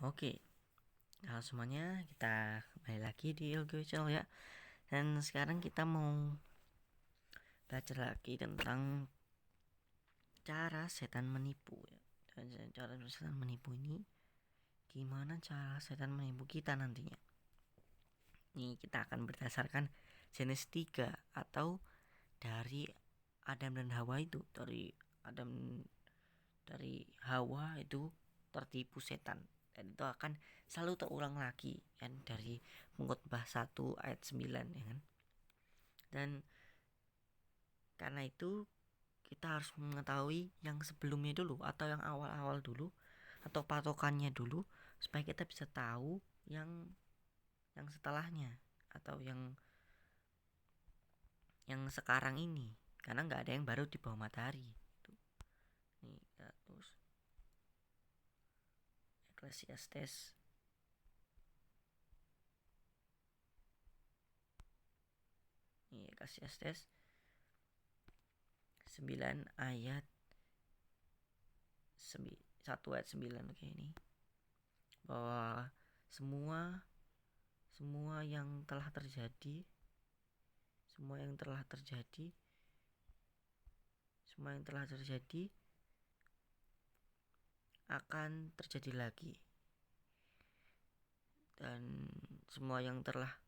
Oke, halo semuanya, kita kembali lagi di Ilgo Channel ya. Dan sekarang kita mau belajar lagi tentang cara setan menipu ya. Dan cara setan menipu ini, gimana cara setan menipu kita nantinya. Ini kita akan berdasarkan jenis 3 atau dari Adam dan Hawa itu, dari Hawa itu tertipu setan, dan itu akan selalu terulang lagi kan dari Pengkhotbah 1 ayat 9 ya kan. Dan karena itu kita harus mengetahui yang sebelumnya dulu atau yang awal-awal dulu atau patokannya dulu supaya kita bisa tahu yang setelahnya atau yang sekarang ini, karena nggak ada yang baru di bawah matahari itu. Nih kita terus Ecclesiastes nih, Ecclesiastes 9 ayat 1 ayat 9. Oke, ini bahwa semua yang telah terjadi semua yang telah terjadi akan terjadi lagi, dan semua yang telah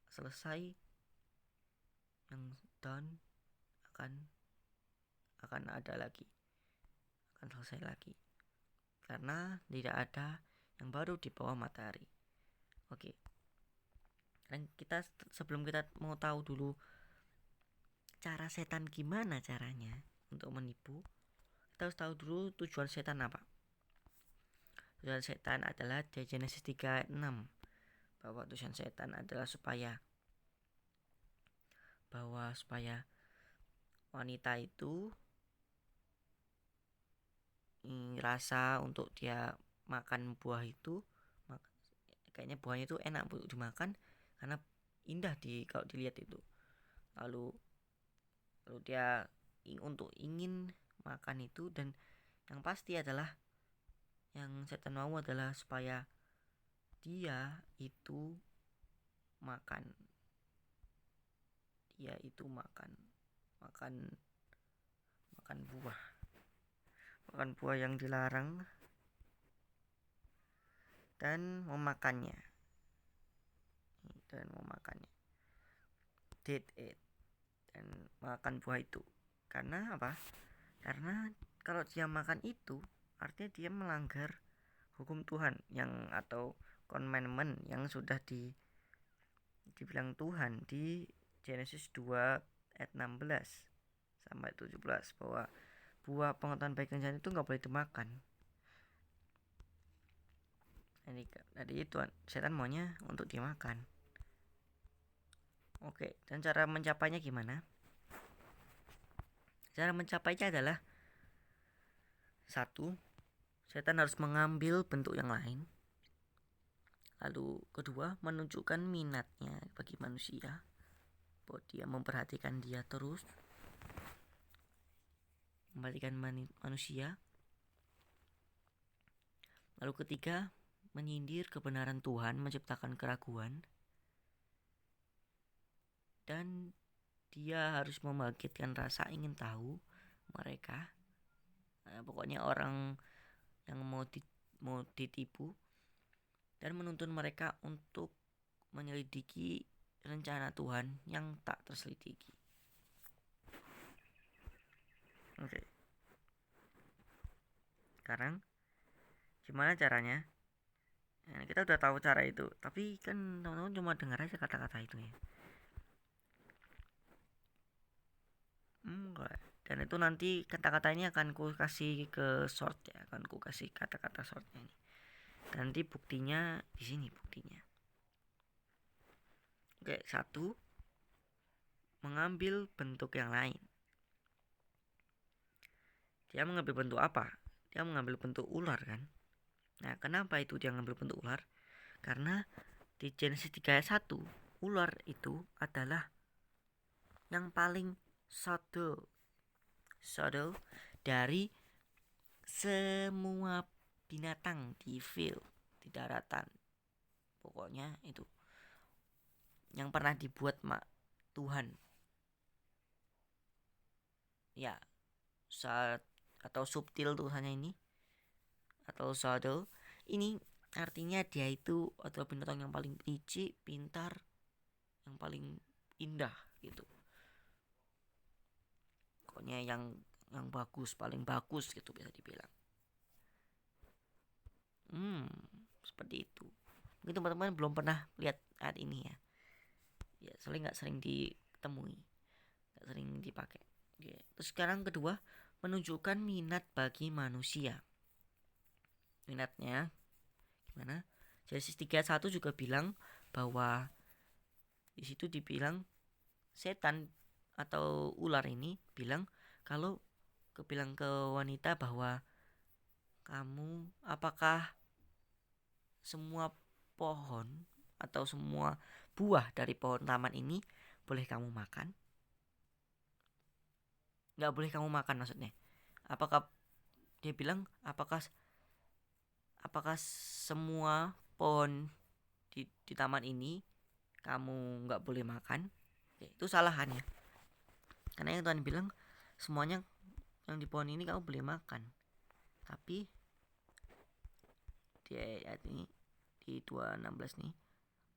selesai, yang done, akan ada lagi, akan selesai lagi, karena tidak ada yang baru di bawah matahari. Oke, dan sebelum kita mau tahu dulu cara setan gimana caranya untuk menipu, kita harus tahu dulu tujuan setan apa. Tujuan setan adalah di Genesis 3 ayat 6, bahwa tujuan setan adalah supaya wanita itu rasa untuk dia makan buah itu, kayaknya buahnya itu enak untuk dimakan karena indah kalau dilihat itu. Lalu dia ingin makan itu, dan yang pasti adalah yang setan mau adalah supaya dia itu makan makan buah yang dilarang dan memakannya date it, dan makan buah itu. Karena apa? Karena kalau dia makan itu artinya dia melanggar hukum Tuhan atau commandment yang sudah dibilang Tuhan di Genesis 2 ayat 16 sampai 17, bahwa buah pengetahuan baik dan jahat itu nggak boleh dimakan. Jadi itu setan maunya untuk dimakan. Oke, dan cara mencapainya gimana? Cara mencapainya adalah 1. Setan harus mengambil bentuk yang lain. Lalu kedua, menunjukkan minatnya bagi manusia, bahwa dia memperhatikan dia terus, memperhatikan manusia. Lalu ketiga, menyindir kebenaran Tuhan, menciptakan keraguan, dan dia harus membangkitkan rasa ingin tahu mereka. Pokoknya orang yang mau ditipu, dan menuntun mereka untuk menyelidiki rencana Tuhan yang tak terselidiki. Oke. Sekarang gimana caranya? Nah, kita udah tahu cara itu, tapi kan teman-teman cuma dengar aja kata-kata itu ya. Enggak. Dan itu nanti kata-kata ini akan ku kasih ke short ya, akan ku kasih kata-kata shortnya ini. Dan nanti buktinya di sini buktinya. Oke, 1, mengambil bentuk yang lain. Dia mengambil bentuk apa? Dia mengambil bentuk ular kan? Nah, kenapa itu dia mengambil bentuk ular? Karena di Genesis 3 ayat 1, ular itu adalah yang paling subtle dari semua binatang di di daratan. Pokoknya itu yang pernah dibuat Tuhan. Ya, saat atau subtil tulisannya ini atau subtle ini artinya dia itu adalah binatang yang paling licik, pintar, yang paling indah gitu. Pokoknya yang bagus, paling bagus gitu bisa dibilang. Seperti itu. Mungkin teman-teman belum pernah lihat ayat ini ya. Ya, soalnya nggak sering ditemui, nggak sering dipakai. Oke. Terus sekarang kedua, menunjukkan minat bagi manusia. Minatnya gimana? Genesis 3:1 juga bilang bahwa di situ dibilang setan atau ular ini bilang kalau bilang ke wanita bahwa kamu apakah semua pohon atau semua buah dari pohon taman ini boleh kamu makan? Nggak boleh kamu makan maksudnya. Apakah dia bilang apakah semua pohon di taman ini kamu nggak boleh makan? Ya, itu salahannya. Karena yang Tuhan bilang semuanya yang di pohon ini kamu boleh makan. Tapi di ayat ini di 2:16 nih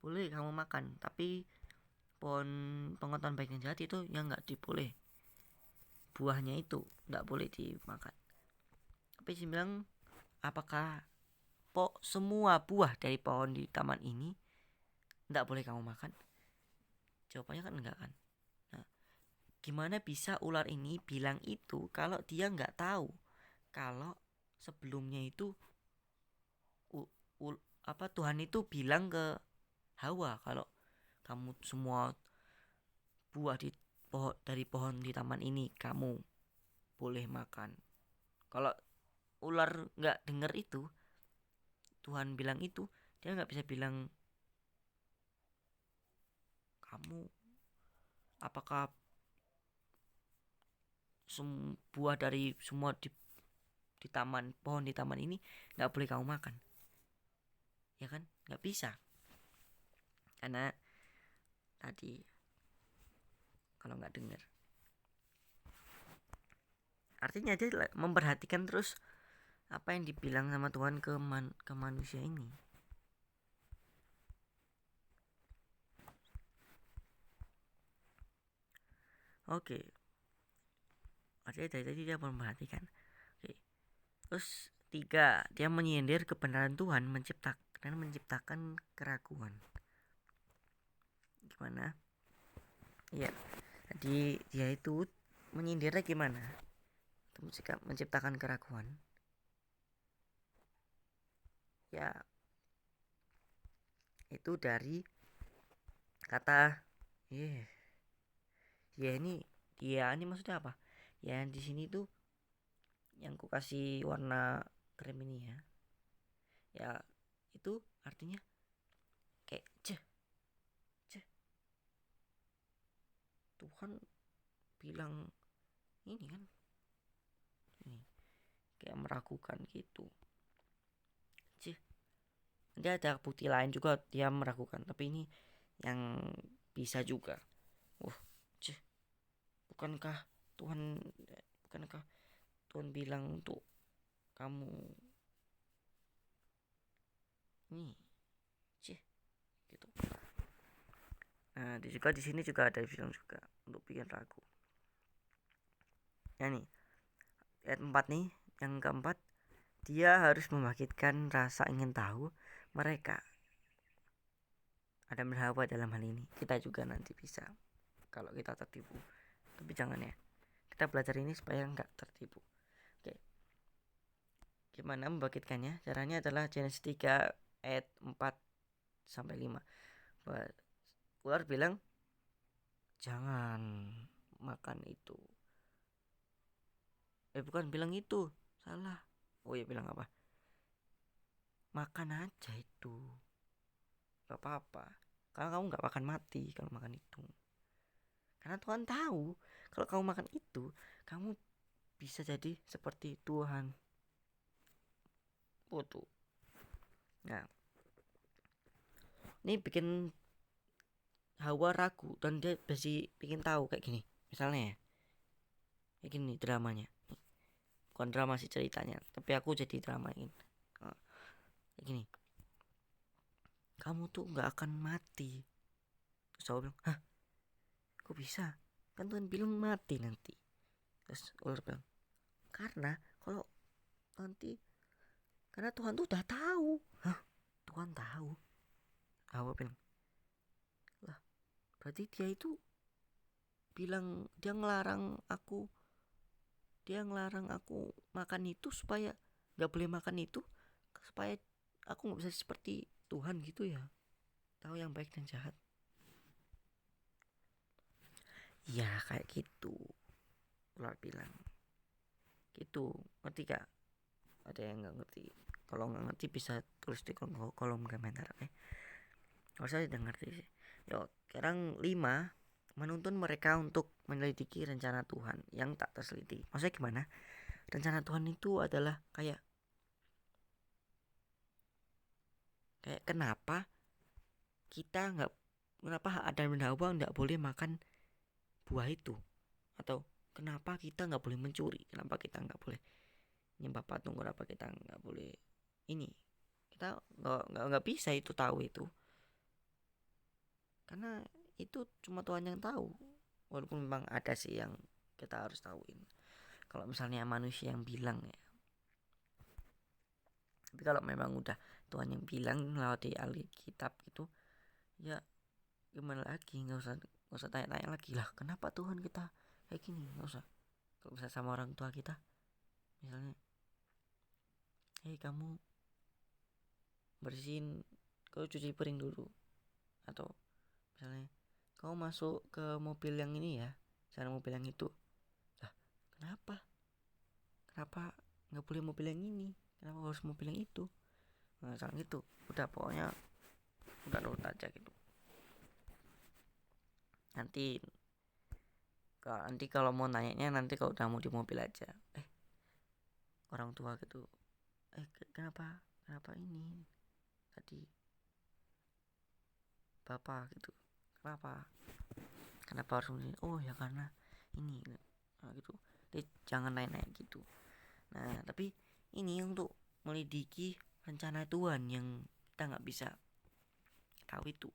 boleh kamu makan, tapi pohon pengetahuan baik dan jahat itu yang nggak diboleh, buahnya itu nggak boleh dimakan. Tapi dia bilang apakah semua buah dari pohon di taman ini nggak boleh kamu makan? Jawabannya kan enggak kan. Nah, gimana bisa ular ini bilang itu kalau dia nggak tahu kalau sebelumnya itu Tuhan itu bilang ke Hawa kalau kamu semua buah dari pohon di taman ini kamu boleh makan. Kalau ular nggak dengar itu, Tuhan bilang itu, dia nggak bisa bilang kamu apakah buah dari semua di taman pohon di taman ini nggak boleh kamu makan, ya kan? Nggak bisa, karena tadi kalau nggak dengar, artinya dia memperhatikan terus apa yang dibilang sama Tuhan ke manusia ini. Oke. Artinya dari tadi dia memperhatikan. Oke. Terus 3, dia menyindir kebenaran Tuhan menciptakan keraguan. Gimana? Ya, jadi dia itu menyindirnya gimana? Menciptakan keraguan. Ya, itu dari kata ini maksudnya apa? Ya di sini tuh yang ku kasih warna krem ini ya. Ya, itu artinya kayak Tuhan bilang ini kan, ini kayak meragukan gitu. Dia ada bukti lain juga dia meragukan, tapi ini yang bisa juga. Bukankah Tuhan bilang untuk kamu ini gitu. Nah, di sini juga ada bilang juga untuk bikin ragu. Ya nih, ayat 4 nih, yang keempat, dia harus membangkitkan rasa ingin tahu mereka. Adam dan Hawa dalam hal ini. Kita juga nanti bisa kalau kita tertipu. Tapi jangan ya. Kita belajar ini supaya nggak tertipu. Oke. Gimana membangkitkannya? Caranya adalah Genesis 3 ayat 4-5. Ular bilang jangan makan itu. Bukan bilang itu, salah. Oh ya, bilang apa? Makan aja itu, gak apa-apa, karena kamu gak akan mati kalau makan itu. Karena Tuhan tahu kalau kamu makan itu, kamu bisa jadi seperti Tuhan. Nah, ini bikin Hawa ragu dan dia masih bikin tahu kayak gini. Misalnya ya, kayak gini dramanya. Bukan drama sih ceritanya, tapi aku jadi dramain. Kayak gini. Kamu tuh nggak akan mati. Terus Hawa bilang, hah? Kok bisa? Kan Tuhan bilang mati nanti. Terus ular bilang, karena kalau nanti, karena Tuhan tuh udah tahu. Hah? Tuhan tahu? Hawa bilang, lah berarti dia itu bilang dia ngelarang aku makan itu supaya nggak boleh makan itu, supaya aku nggak bisa seperti Tuhan gitu ya, tahu yang baik dan jahat. Ya kayak gitu, ular bilang gitu. Ngerti gak? Ada yang nggak ngerti? Kalau nggak ngerti bisa tulis di kolom komentar. Kalau saya udah ngerti sih. Yuk, sekarang 5, menuntun mereka untuk menyelidiki rencana Tuhan yang tak terselidiki. Maksudnya gimana? Rencana Tuhan itu adalah kayak kenapa Adam dan Hawa nggak boleh makan buah itu, atau kenapa kita nggak boleh mencuri, kenapa kita nggak boleh nyembah patung, kenapa kita nggak boleh ini, kita nggak bisa itu tahu itu, karena itu cuma Tuhan yang tahu. Walaupun memang ada sih yang kita harus tahuin kalau misalnya manusia yang bilang ya, tapi kalau memang udah Tuhan yang bilang lewat di Alkitab itu, ya gimana lagi, nggak usah tanya-tanya lagi lah kenapa Tuhan kita kayak gini, nggak usah. Kalau bisa sama orang tua kita misalnya, hei kamu bersihin, kau cuci piring dulu, atau misalnya kau masuk ke mobil yang ini ya, cara mobil yang itu, lah kenapa nggak boleh mobil yang ini, kenapa harus mobil yang itu, nah misalnya gitu. Udah pokoknya udah nurut aja gitu. Nanti kalau mau nanyanya nanti kalau udah mau di mobil aja, orang tua gitu, kenapa ini tadi bapak gitu, kenapa harus ini, oh ya karena ini, nah, gitu. Jadi jangan naik gitu. Nah tapi ini untuk melidiki rencana Tuhan yang kita nggak bisa tahu itu,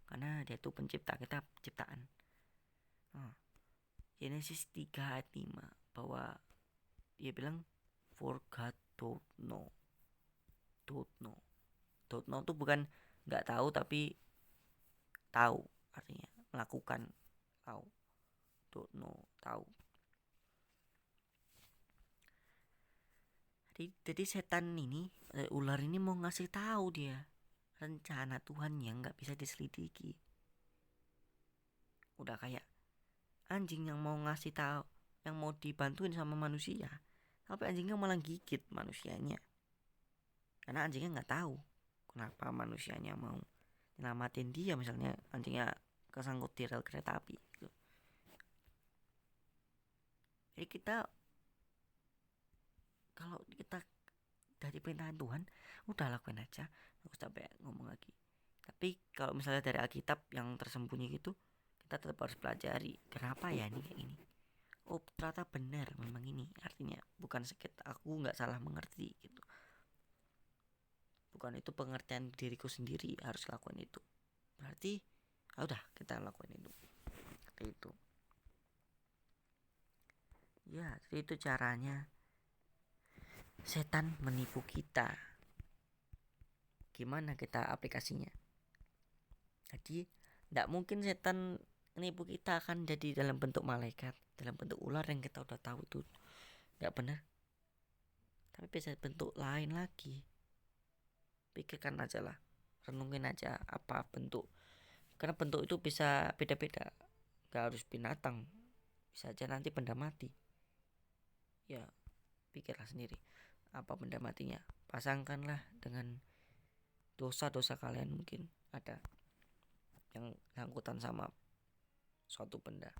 karena dia tuh pencipta, kita ciptaan. Genesis 3 ayat 5, bahwa dia bilang for God don't know tuh bukan nggak tahu, tapi tahu artinya melakukan, tahu, don't know, tahu. Jadi setan ini, ular ini mau ngasih tahu dia rencana Tuhan yang nggak bisa diselidiki. Udah kayak anjing yang mau ngasih tahu, yang mau dibantuin sama manusia, tapi anjingnya malah gigit manusianya, karena anjingnya nggak tahu kenapa manusianya mau nyelamatin dia. Misalnya anjingnya kesangkut di rel kereta api gitu. Jadi kalau kita dari perintahan Tuhan, udah lakuin aja, nggak usah sampai ngomong lagi. Tapi kalau misalnya dari Alkitab yang tersembunyi gitu, kita tetap harus pelajari kenapa ya ini kayak gini. Oh ternyata benar memang ini, artinya bukan sekedar aku nggak salah mengerti gitu, bukan itu pengertian diriku sendiri harus lakukan itu, berarti udah kita lakuin itu, seperti itu ya. Jadi itu caranya setan menipu kita, gimana kita aplikasinya. Jadi tidak mungkin setan menipu kita akan jadi dalam bentuk malaikat, dalam bentuk ular yang kita udah tahu itu nggak benar, tapi bisa bentuk lain lagi. Pikirkan aja lah, renungin aja apa bentuk, karena bentuk itu bisa beda-beda, nggak harus binatang, bisa aja nanti benda mati. Ya pikirlah sendiri apa benda matinya, pasangkanlah dengan dosa-dosa kalian, mungkin ada yang sangkutan sama suatu benda,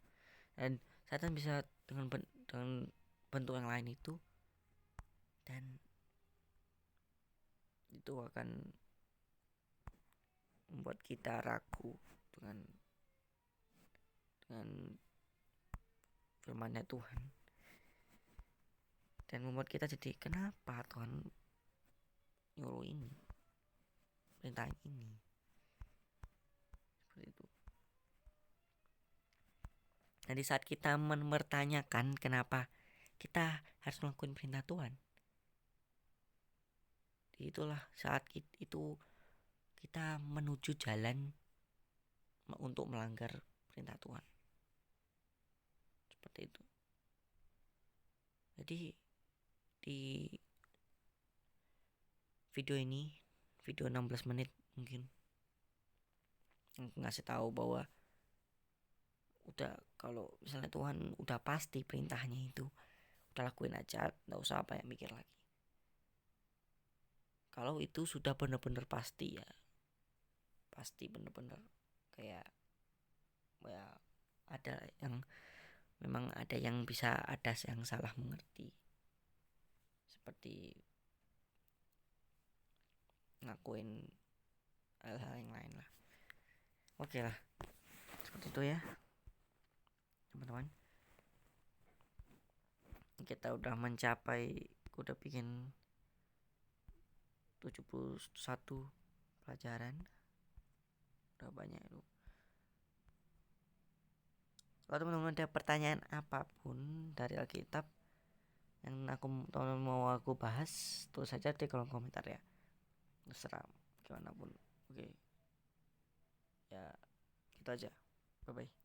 dan setan bisa dengan bentuk yang lain itu, dan itu akan membuat kita ragu dengan firman-Nya Tuhan, dan membuat kita jadi kenapa Tuhan nyuruh ini, perintah ini, seperti itu. Jadi saat kita mempertanyakan kenapa kita harus melakukan perintah Tuhan, itulah saat itu kita menuju jalan untuk melanggar perintah Tuhan, seperti itu. Jadi di video ini, video 16 menit mungkin, ngasih tahu bahwa udah, kalau misalnya Tuhan udah pasti perintahnya itu, udah lakuin aja, nggak usah apa yang mikir lagi. Kalau itu sudah benar-benar pasti ya, pasti benar-benar kayak ya, ada yang memang ada yang bisa ada yang salah mengerti, seperti ngakuin hal-hal yang lain lah. Oke lah, seperti itu ya teman-teman. Kita udah mencapai, udah bikin 71 pelajaran, udah banyak itu. Kalau teman-teman ada pertanyaan apapun dari Alkitab yang teman-teman mau aku bahas, tulis saja di kolom komentar ya, terserah gimana pun. Oke ya, itu aja, bye bye.